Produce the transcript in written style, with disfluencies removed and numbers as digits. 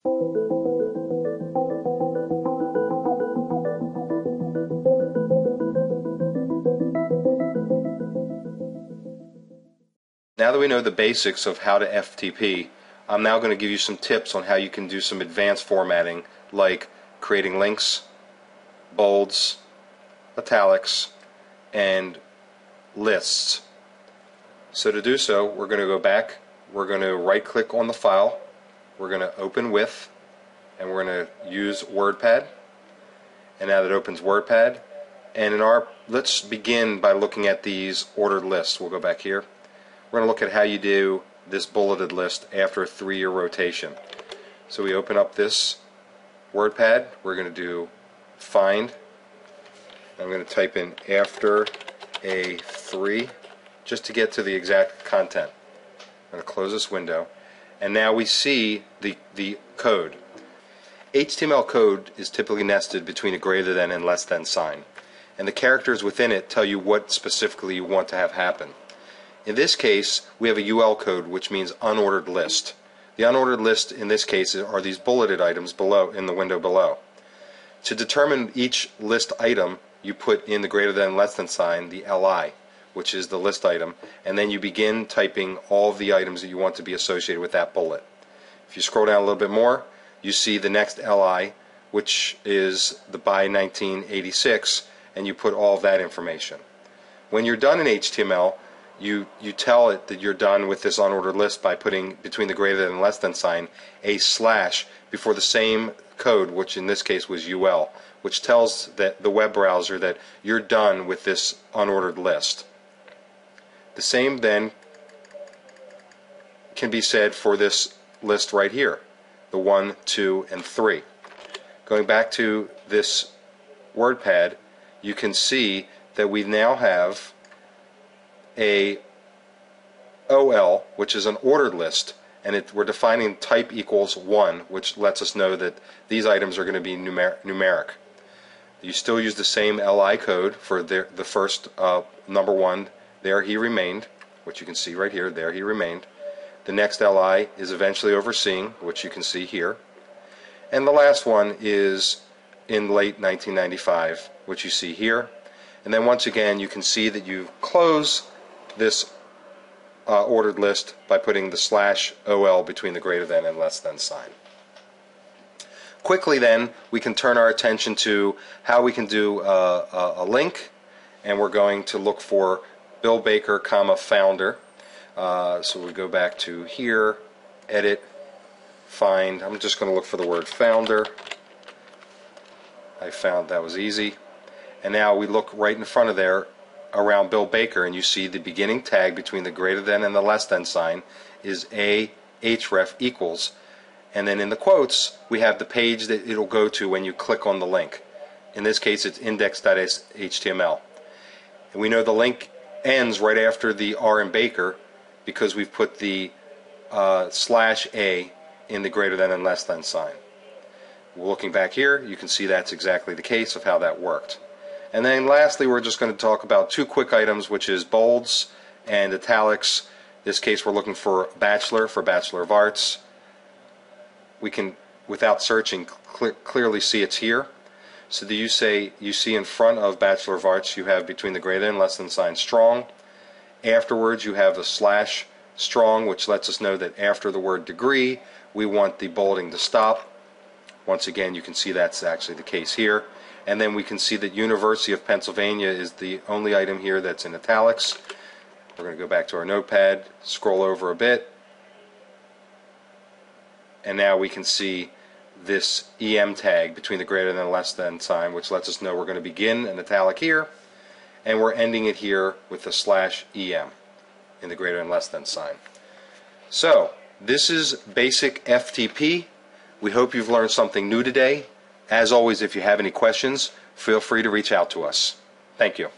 Now that we know the basics of how to FTP, I'm now going to give you some tips on how you can do some advanced formatting, like creating links, bolds, italics, and lists. So to do so, we're going to go back, we're going to right click on the file, we're going to open with, and we're going to use WordPad. And now that opens WordPad, and let's begin by looking at these ordered lists. We'll go back here. We're going to look at how you do this bulleted list after a 3-year rotation. So we open up this WordPad, we're going to do find, I'm going to type in after a 3 just to get to the exact content. I'm going to close this window, and now we see the code. HTML code is typically nested between a greater than and less than sign, and the characters within it tell you what specifically you want to have happen. In this case, we have a UL code, which means unordered list. The unordered list in this case are these bulleted items below in the window below. To determine each list item, you put in the greater than and less than sign, the LI, which is the list item, and then you begin typing all of the items that you want to be associated with that bullet. If you scroll down a little bit more, you see the next LI, which is the by 1986, and you put all of that information. When you're done in HTML, you tell it that you're done with this unordered list by putting between the greater than and less than sign a slash before the same code, which in this case was UL, which tells the web browser that you're done with this unordered list. The same then can be said for this list right here, the 1, 2, and 3. Going back to this WordPad, you can see that we now have a OL, which is an ordered list, and we're defining type equals 1, which lets us know that these items are going to be numeric. You still use the same LI code for the first number 1, there he remained, which you can see right here, there he remained. The next LI is eventually overseeing, which you can see here. And the last one is in late 1995, which you see here. And then once again, you can see that you close this ordered list by putting the slash OL between the greater than and less than sign. Quickly then, we can turn our attention to how we can do a link, and we're going to look for Bill Baker, founder. So we go back to here, edit, find. I'm just going to look for the word founder. I found that was easy. And now we look right in front of there around Bill Baker, and you see the beginning tag between the greater than and the less than sign is a href equals, and then in the quotes we have the page that it'll go to when you click on the link. In this case it's index.html, and we know the link ends right after the R in Baker because we've put the slash a in the greater than and less than sign. Looking back here, you can see that's exactly the case of how that worked. And then lastly, we're just going to talk about 2 quick items, which is bolds and italics. In this case, we're looking for Bachelor of Arts. We can, without searching, clearly see it's here. So you see in front of Bachelor of Arts, you have between the greater than and less than sign strong. Afterwards, you have a slash strong, which lets us know that after the word degree, we want the bolding to stop. Once again, you can see that's actually the case here. And then we can see that University of Pennsylvania is the only item here that's in italics. We're going to go back to our notepad, scroll over a bit, and now we can see this EM tag between the greater than and less than sign, which lets us know we're going to begin an italic here, and we're ending it here with the slash EM in the greater and less than sign. So, this is basic FTP. We hope you've learned something new today. As always, if you have any questions, feel free to reach out to us. Thank you.